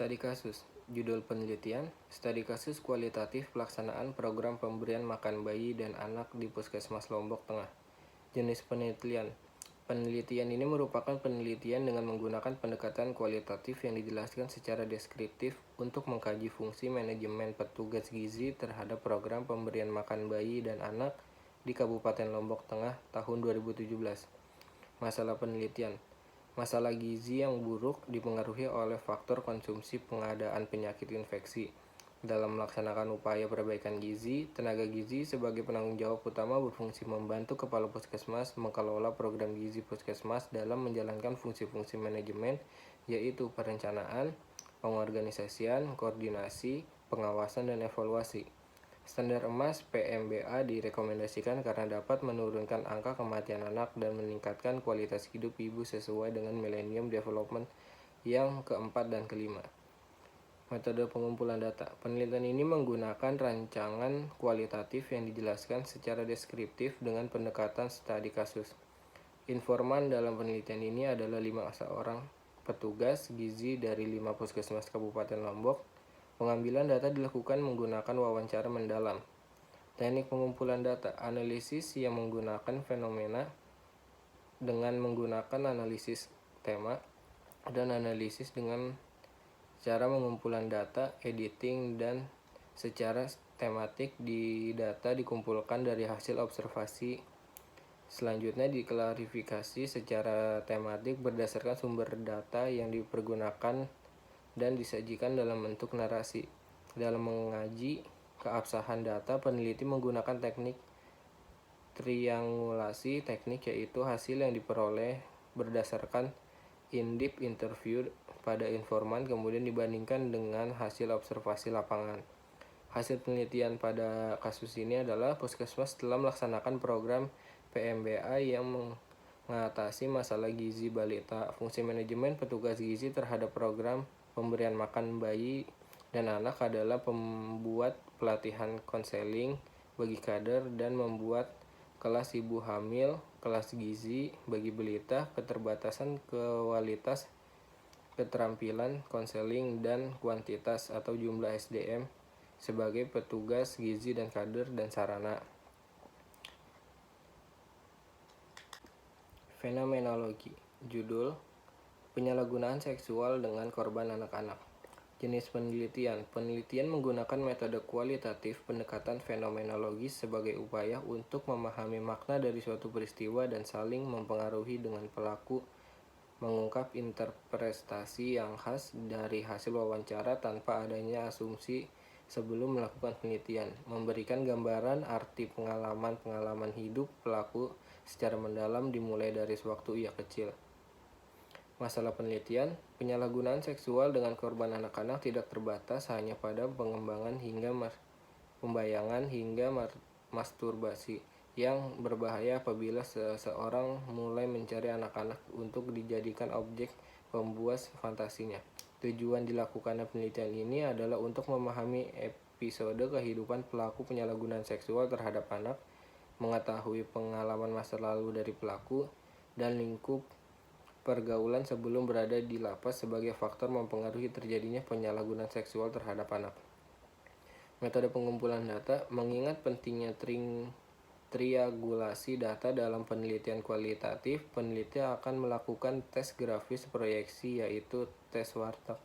Studi kasus. Judul penelitian, studi kasus kualitatif pelaksanaan program pemberian makan bayi dan anak di Puskesmas Lombok Tengah. Jenis penelitian. Penelitian ini merupakan penelitian dengan menggunakan pendekatan kualitatif yang dijelaskan secara deskriptif untuk mengkaji fungsi manajemen petugas gizi terhadap program pemberian makan bayi dan anak di Kabupaten Lombok Tengah tahun 2017. Masalah penelitian. Masalah gizi yang buruk dipengaruhi oleh faktor konsumsi pengadaan penyakit infeksi. Dalam melaksanakan upaya perbaikan gizi, tenaga gizi sebagai penanggung jawab utama berfungsi membantu kepala puskesmas mengelola program gizi puskesmas dalam menjalankan fungsi-fungsi manajemen, yaitu perencanaan, pengorganisasian, koordinasi, pengawasan, dan evaluasi. Standar emas PMBA direkomendasikan karena dapat menurunkan angka kematian anak dan meningkatkan kualitas hidup ibu sesuai dengan Millennium Development yang keempat dan kelima. Metode pengumpulan data. Penelitian ini menggunakan rancangan kualitatif yang dijelaskan secara deskriptif dengan pendekatan studi kasus. Informan dalam penelitian ini adalah 5 orang petugas gizi dari 5 puskesmas Kabupaten Lombok. Pengambilan data dilakukan menggunakan wawancara mendalam. Teknik pengumpulan data, analisis yang menggunakan fenomena dengan menggunakan analisis tema dan analisis dengan cara pengumpulan data, editing, dan secara tematik di data dikumpulkan dari hasil observasi. Selanjutnya diklarifikasi secara tematik berdasarkan sumber data yang dipergunakan dan disajikan dalam bentuk narasi. Dalam mengaji keabsahan data, peneliti menggunakan teknik triangulasi teknik, yaitu hasil yang diperoleh berdasarkan in-depth interview pada informan kemudian dibandingkan dengan hasil observasi lapangan. Hasil penelitian pada kasus ini adalah puskesmas telah melaksanakan program PMBA yang mengatasi masalah gizi balita. Fungsi manajemen petugas gizi terhadap program pemberian makan bayi dan anak adalah membuat pelatihan konseling bagi kader dan membuat kelas ibu hamil, kelas gizi bagi balita, keterbatasan kualitas, keterampilan, konseling, dan kuantitas atau jumlah SDM sebagai petugas gizi dan kader dan sarana. Fenomenologi. Judul, penyalahgunaan seksual dengan korban anak-anak. Jenis penelitian. Penelitian menggunakan metode kualitatif pendekatan fenomenologis sebagai upaya untuk memahami makna dari suatu peristiwa dan saling mempengaruhi dengan pelaku, mengungkap interpretasi yang khas dari hasil wawancara tanpa adanya asumsi sebelum melakukan penelitian, memberikan gambaran arti pengalaman-pengalaman hidup pelaku secara mendalam dimulai dari sewaktu ia kecil. Masalah penelitian, penyalahgunaan seksual dengan korban anak-anak tidak terbatas hanya pada pengembangan hingga pembayangan hingga masturbasi yang berbahaya apabila seseorang mulai mencari anak-anak untuk dijadikan objek pembuas fantasinya. Tujuan dilakukannya penelitian ini adalah untuk memahami episode kehidupan pelaku penyalahgunaan seksual terhadap anak, mengetahui pengalaman masa lalu dari pelaku, dan lingkup pergaulan sebelum berada di lapas sebagai faktor mempengaruhi terjadinya penyalahgunaan seksual terhadap anak. Metode pengumpulan data, mengingat pentingnya triangulasi data dalam penelitian kualitatif, peneliti akan melakukan tes grafis proyeksi, yaitu tes warteg,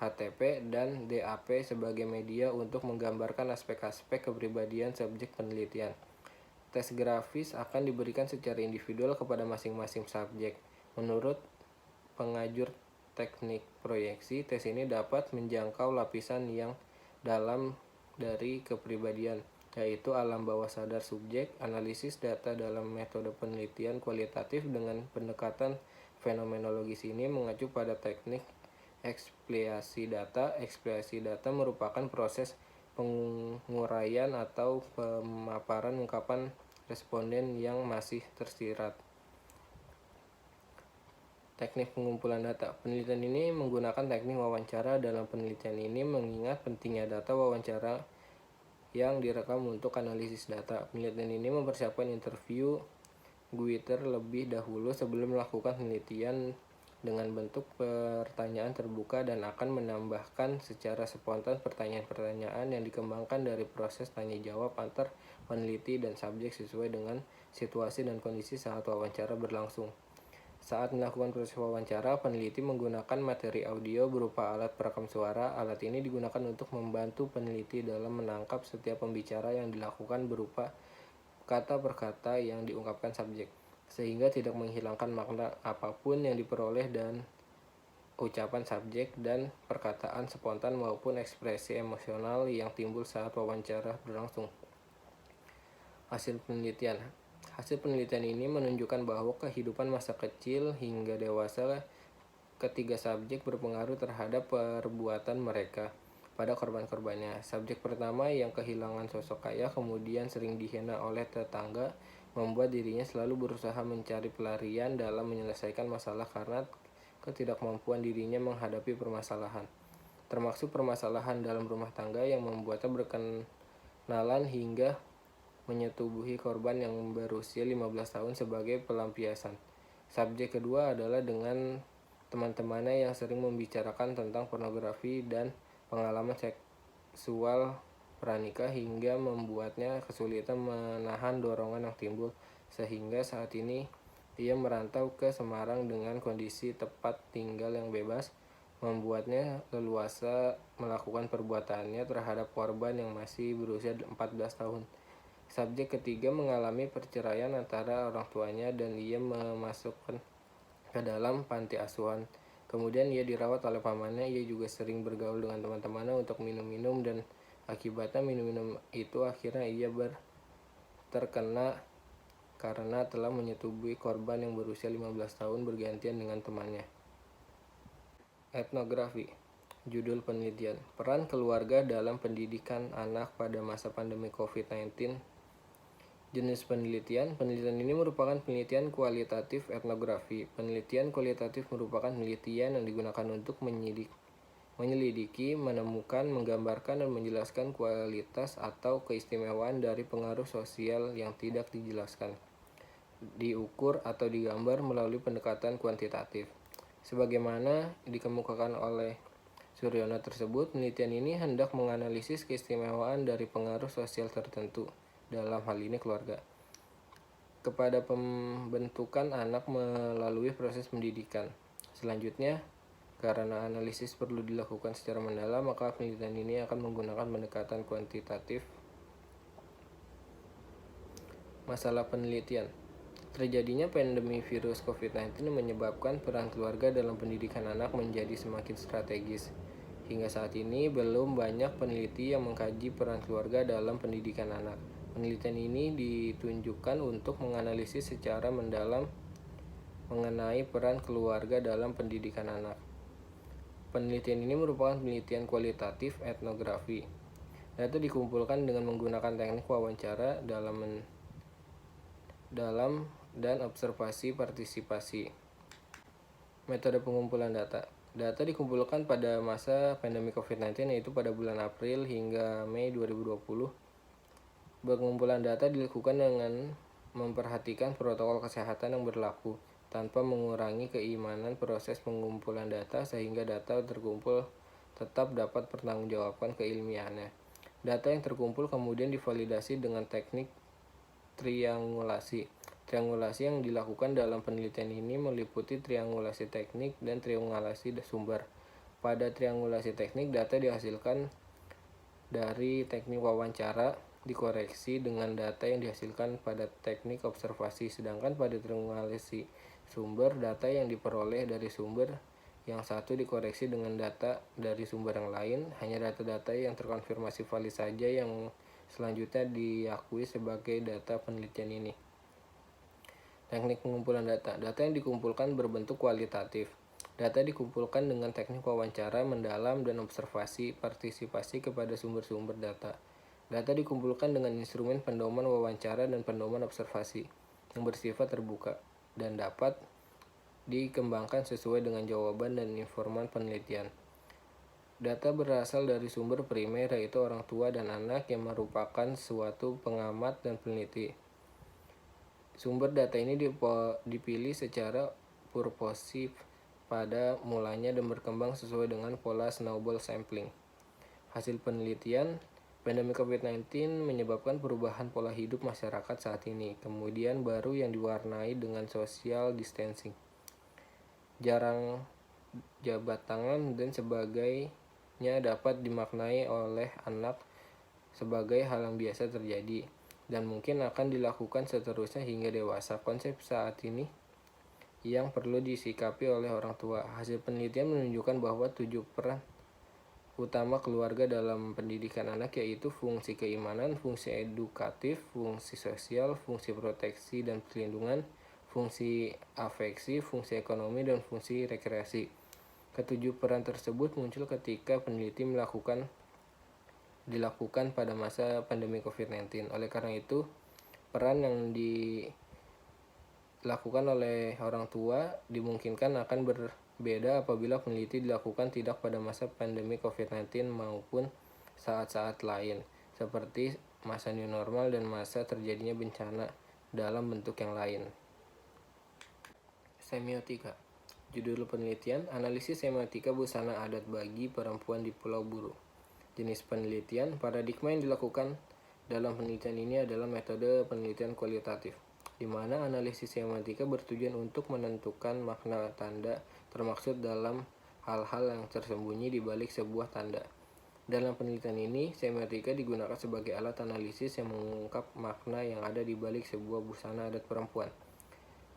HTP, dan DAP sebagai media untuk menggambarkan aspek-aspek kepribadian subjek penelitian. Tes grafis akan diberikan secara individual kepada masing-masing subjek. Menurut pengajur teknik proyeksi, tes ini dapat menjangkau lapisan yang dalam dari kepribadian, yaitu alam bawah sadar subjek. Analisis data dalam metode penelitian kualitatif dengan pendekatan fenomenologis ini mengacu pada teknik ekspliasi data. Ekspliasi data merupakan proses penguraian atau pemaparan ungkapan responden yang masih tersirat. Teknik pengumpulan data. Penelitian ini menggunakan teknik wawancara. Dalam penelitian ini mengingat pentingnya data wawancara yang direkam untuk analisis data. Penelitian ini mempersiapkan interview Guiter lebih dahulu sebelum melakukan penelitian dengan bentuk pertanyaan terbuka dan akan menambahkan secara spontan pertanyaan-pertanyaan yang dikembangkan dari proses tanya-jawab antar peneliti dan subjek sesuai dengan situasi dan kondisi saat wawancara berlangsung. Saat melakukan proses wawancara, peneliti menggunakan materi audio berupa alat perekam suara. Alat ini digunakan untuk membantu peneliti dalam menangkap setiap pembicara yang dilakukan berupa kata per kata yang diungkapkan subjek, sehingga tidak menghilangkan makna apapun yang diperoleh dan ucapan subjek dan perkataan spontan maupun ekspresi emosional yang timbul saat wawancara berlangsung. Hasil penelitian ini menunjukkan bahwa kehidupan masa kecil hingga dewasa ketiga subjek berpengaruh terhadap perbuatan mereka pada korban-korbannya. Subjek pertama yang kehilangan sosok ayah kemudian sering dihina oleh tetangga membuat dirinya selalu berusaha mencari pelarian dalam menyelesaikan masalah karena ketidakmampuan dirinya menghadapi permasalahan, termasuk permasalahan dalam rumah tangga yang membuatnya berkenalan hingga menyetubuhi korban yang berusia 15 tahun sebagai pelampiasan. Subjek kedua adalah dengan teman-temannya yang sering membicarakan tentang pornografi dan pengalaman seksual pranikah hingga membuatnya kesulitan menahan dorongan yang timbul, sehingga saat ini ia merantau ke Semarang dengan kondisi tempat tinggal yang bebas, membuatnya leluasa melakukan perbuatannya terhadap korban yang masih berusia 14 tahun. Subjek ketiga mengalami perceraian antara orang tuanya dan ia memasukkan ke dalam panti asuhan. Kemudian ia dirawat oleh pamannya. Ia juga sering bergaul dengan teman-temannya untuk minum-minum dan akibatnya minum-minum itu akhirnya ia terkena karena telah menyetubuhi korban yang berusia 15 tahun bergantian dengan temannya. Etnografi. Judul penelitian: Peran keluarga dalam pendidikan anak pada masa pandemi COVID-19. Jenis penelitian. Penelitian ini merupakan penelitian kualitatif etnografi. Penelitian kualitatif merupakan penelitian yang digunakan untuk menyelidiki, menemukan, menggambarkan, dan menjelaskan kualitas atau keistimewaan dari pengaruh sosial yang tidak dijelaskan, diukur, atau digambar melalui pendekatan kuantitatif. Sebagaimana dikemukakan oleh Suryono tersebut, penelitian ini hendak menganalisis keistimewaan dari pengaruh sosial tertentu, dalam hal ini keluarga, kepada pembentukan anak melalui proses pendidikan. Selanjutnya, karena analisis perlu dilakukan secara mendalam, maka penelitian ini akan menggunakan pendekatan kuantitatif. Masalah penelitian. Terjadinya pandemi virus COVID-19 menyebabkan peran keluarga dalam pendidikan anak menjadi semakin strategis. Hingga saat ini, belum banyak peneliti yang mengkaji peran keluarga dalam pendidikan anak. Penelitian ini ditunjukkan untuk menganalisis secara mendalam mengenai peran keluarga dalam pendidikan anak. Penelitian ini merupakan penelitian kualitatif etnografi. Data dikumpulkan dengan menggunakan teknik wawancara dalam dan observasi partisipasi. Metode pengumpulan data. Data dikumpulkan pada masa pandemi COVID-19, yaitu pada bulan April hingga Mei 2020. Pengumpulan data dilakukan dengan memperhatikan protokol kesehatan yang berlaku, tanpa mengurangi keimanan proses pengumpulan data sehingga data terkumpul tetap dapat pertanggungjawabkan keilmiahannya. Data yang terkumpul kemudian divalidasi dengan teknik triangulasi. Triangulasi yang dilakukan dalam penelitian ini meliputi triangulasi teknik dan triangulasi sumber. Pada triangulasi teknik, data dihasilkan dari teknik wawancara dikoreksi dengan data yang dihasilkan pada teknik observasi, sedangkan pada triangulasi sumber, data yang diperoleh dari sumber yang satu dikoreksi dengan data dari sumber yang lain. Hanya data-data yang terkonfirmasi valid saja yang selanjutnya diakui sebagai data penelitian ini. Teknik pengumpulan data. Data yang dikumpulkan berbentuk kualitatif. Data dikumpulkan dengan teknik wawancara mendalam dan observasi partisipasi kepada sumber-sumber data. Data dikumpulkan dengan instrumen pedoman wawancara dan pedoman observasi yang bersifat terbuka dan dapat dikembangkan sesuai dengan jawaban dan informan penelitian. Data berasal dari sumber primer, yaitu orang tua dan anak yang merupakan suatu pengamat dan peneliti. Sumber data ini dipilih secara purposif pada mulanya dan berkembang sesuai dengan pola snowball sampling. Hasil penelitian, pandemi COVID-19 menyebabkan perubahan pola hidup masyarakat saat ini, kemudian baru yang diwarnai dengan social distancing, jarang jabat tangan, dan sebagainya dapat dimaknai oleh anak sebagai hal yang biasa terjadi dan mungkin akan dilakukan seterusnya hingga dewasa. Konsep saat ini yang perlu disikapi oleh orang tua. Hasil penelitian menunjukkan bahwa 7 peran utama keluarga dalam pendidikan anak, yaitu fungsi keimanan, fungsi edukatif, fungsi sosial, fungsi proteksi dan perlindungan, fungsi afeksi, fungsi ekonomi, dan fungsi rekreasi. Ketujuh peran tersebut muncul ketika peneliti dilakukan pada masa pandemi COVID-19. Oleh karena itu, peran yang dilakukan oleh orang tua dimungkinkan akan berbeda apabila peneliti dilakukan tidak pada masa pandemi COVID-19 maupun saat-saat lain, seperti masa new normal dan masa terjadinya bencana dalam bentuk yang lain. Semiotika. Judul penelitian, analisis semiotika busana adat bagi perempuan di Pulau Buru. Jenis penelitian, paradigma yang dilakukan dalam penelitian ini adalah metode penelitian kualitatif, di mana analisis semiotika bertujuan untuk menentukan makna tanda termaksud dalam hal-hal yang tersembunyi di balik sebuah tanda. Dalam penelitian ini, semiotika digunakan sebagai alat analisis yang mengungkap makna yang ada di balik sebuah busana adat perempuan.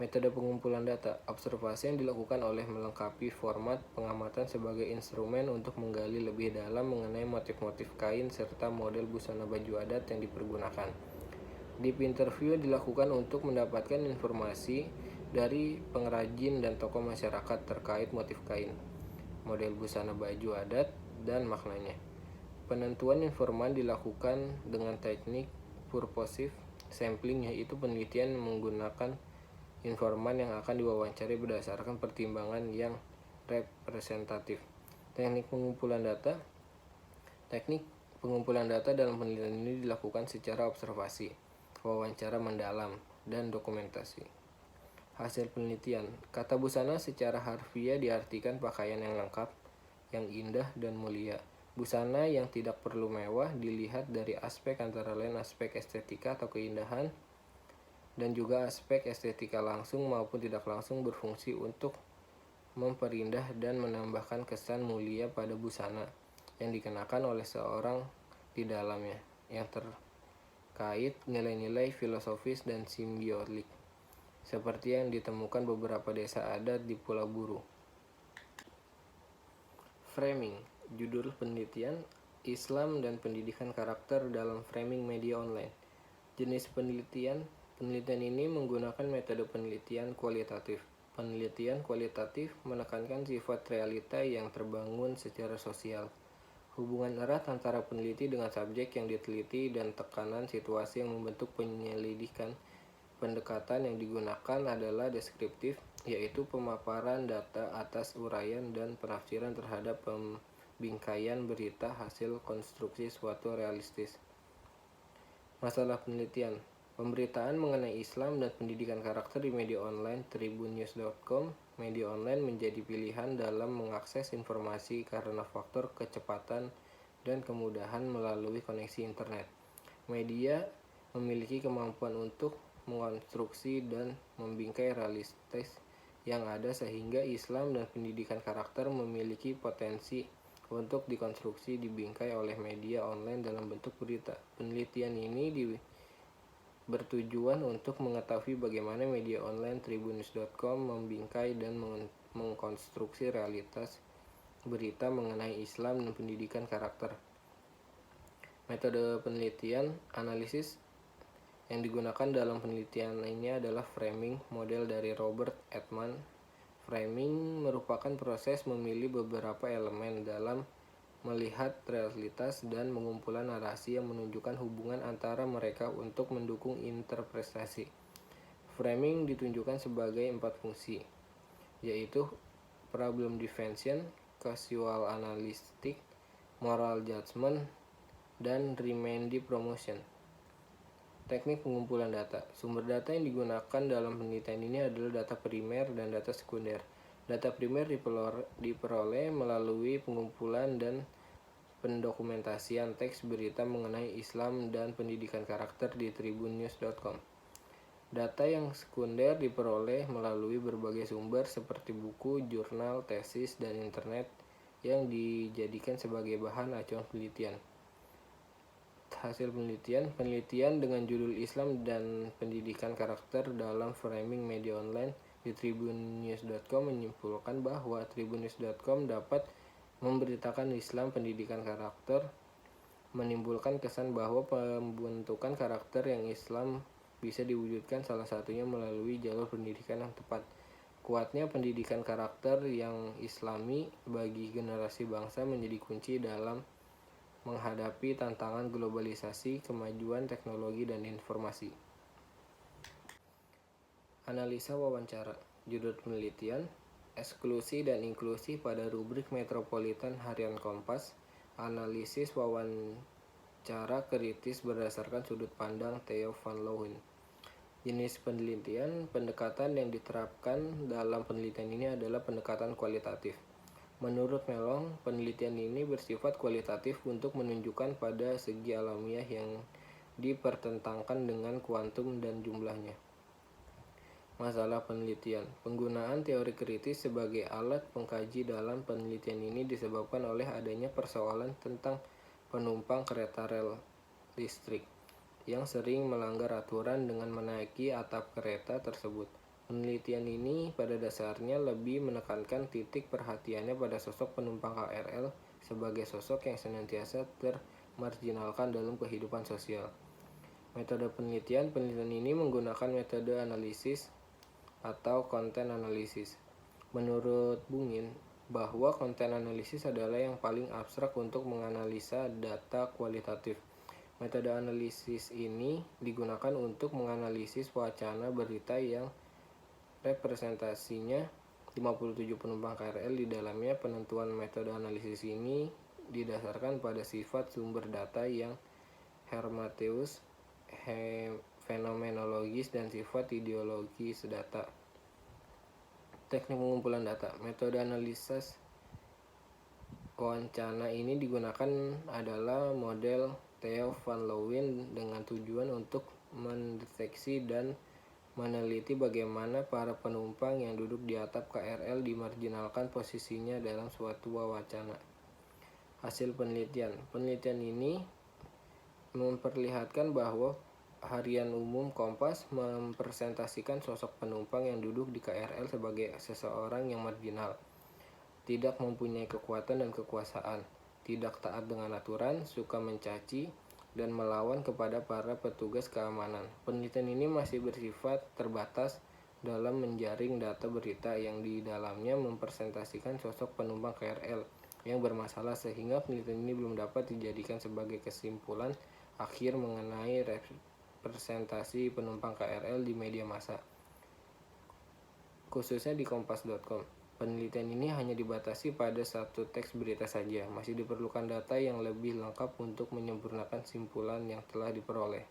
Metode pengumpulan data, observasi yang dilakukan oleh melengkapi format pengamatan sebagai instrumen untuk menggali lebih dalam mengenai motif-motif kain serta model busana baju adat yang dipergunakan. Deep interview dilakukan untuk mendapatkan informasi dari pengrajin dan tokoh masyarakat terkait motif kain, model busana baju adat, dan maknanya. Penentuan informan dilakukan dengan teknik purposive sampling, yaitu penelitian menggunakan informan yang akan diwawancari berdasarkan pertimbangan yang representatif. Teknik pengumpulan data dalam penelitian ini dilakukan secara observasi, wawancara mendalam, dan dokumentasi. Hasil penelitian, kata busana secara harfiah diartikan pakaian yang lengkap, yang indah dan mulia. Busana yang tidak perlu mewah dilihat dari aspek antara lain aspek estetika atau keindahan, dan juga aspek estetika langsung maupun tidak langsung berfungsi untuk memperindah dan menambahkan kesan mulia pada busana yang dikenakan oleh seorang di dalamnya, yang terkait nilai-nilai filosofis dan simbiotik, seperti yang ditemukan beberapa desa adat di Pulau Buru. Framing. Judul penelitian, Islam dan pendidikan karakter dalam framing media online. Jenis penelitian ini menggunakan metode penelitian kualitatif. Penelitian kualitatif menekankan sifat realita yang terbangun secara sosial, hubungan erat antara peneliti dengan subjek yang diteliti, dan tekanan situasi yang membentuk penyelidikan. Pendekatan yang digunakan adalah deskriptif, yaitu pemaparan data atas uraian dan penafsiran terhadap pembingkaian berita hasil konstruksi suatu realistis. Masalah penelitian, pemberitaan mengenai Islam dan pendidikan karakter di media online. Tribunnews.com. Media online menjadi pilihan dalam mengakses informasi karena faktor kecepatan dan kemudahan melalui koneksi internet. Media memiliki kemampuan untuk mengkonstruksi dan membingkai realistis yang ada, sehingga Islam dan pendidikan karakter memiliki potensi untuk dikonstruksi dibingkai oleh media online dalam bentuk berita. Penelitian ini bertujuan untuk mengetahui bagaimana media online Tribunnews.com membingkai dan mengkonstruksi realitas berita mengenai Islam dan pendidikan karakter. Metode penelitian analisis yang digunakan dalam penelitian ini adalah framing, model dari Robert Edman. Framing merupakan proses memilih beberapa elemen dalam melihat realitas dan mengumpulan narasi yang menunjukkan hubungan antara mereka untuk mendukung interpretasi. Framing ditunjukkan sebagai 4 fungsi, yaitu problem definition, causal analytic, moral judgment, dan remedy promotion. Teknik pengumpulan data. Sumber data yang digunakan dalam penelitian ini adalah data primer dan data sekunder. Data primer diperoleh melalui pengumpulan dan pendokumentasian teks berita mengenai Islam dan pendidikan karakter di tribunnews.com. Data yang sekunder diperoleh melalui berbagai sumber seperti buku, jurnal, tesis, dan internet yang dijadikan sebagai bahan acuan penelitian. Hasil penelitian dengan judul Islam dan pendidikan karakter dalam framing media online di tribunnews.com menyimpulkan bahwa tribunnews.com dapat memberitakan Islam pendidikan karakter menimbulkan kesan bahwa pembentukan karakter yang Islam bisa diwujudkan salah satunya melalui jalur pendidikan yang tepat. Kuatnya pendidikan karakter yang Islami bagi generasi bangsa menjadi kunci dalam menghadapi tantangan globalisasi, kemajuan teknologi dan informasi. Analisa wawancara. Judul penelitian: Eksklusi dan inklusi pada rubrik Metropolitan Harian Kompas. Analisis wawancara kritis berdasarkan sudut pandang Theo van Leeuwen. Jenis penelitian, pendekatan yang diterapkan dalam penelitian ini adalah pendekatan kualitatif. Menurut Melong, penelitian ini bersifat kualitatif untuk menunjukkan pada segi alamiah yang dipertentangkan dengan kuantum dan jumlahnya. Masalah penelitian. Penggunaan teori kritis sebagai alat pengkaji dalam penelitian ini disebabkan oleh adanya persoalan tentang penumpang kereta rel listrik yang sering melanggar aturan dengan menaiki atap kereta tersebut. Penelitian ini pada dasarnya lebih menekankan titik perhatiannya pada sosok penumpang KRL sebagai sosok yang senantiasa termarginalkan dalam kehidupan sosial. Metode penelitian ini menggunakan metode analisis atau konten analisis. Menurut Bungin, bahwa konten analisis adalah yang paling abstrak untuk menganalisa data kualitatif. Metode analisis ini digunakan untuk menganalisis wacana berita yang representasinya 57 penumpang KRL di dalamnya. Penentuan metode analisis ini didasarkan pada sifat sumber data yang hermeneus, fenomenologis, dan sifat ideologis data. Teknik pengumpulan data. Metode analisis wawancara ini digunakan adalah model Theo van Leeuwen dengan tujuan untuk mendeteksi dan meneliti bagaimana para penumpang yang duduk di atap KRL dimarginalkan posisinya dalam suatu wacana. Hasil penelitian. Penelitian ini memperlihatkan bahwa Harian Umum Kompas mempresentasikan sosok penumpang yang duduk di KRL sebagai seseorang yang marginal, tidak mempunyai kekuatan dan kekuasaan, tidak taat dengan aturan, suka mencaci, dan melawan kepada para petugas keamanan. Penelitian ini masih bersifat terbatas dalam menjaring data berita yang di dalamnya mempresentasikan sosok penumpang KRL yang bermasalah, sehingga penelitian ini belum dapat dijadikan sebagai kesimpulan akhir mengenai representasi penumpang KRL di media massa, khususnya di kompas.com. Penelitian ini hanya dibatasi pada satu teks berita saja. Masih diperlukan data yang lebih lengkap untuk menyempurnakan kesimpulan yang telah diperoleh.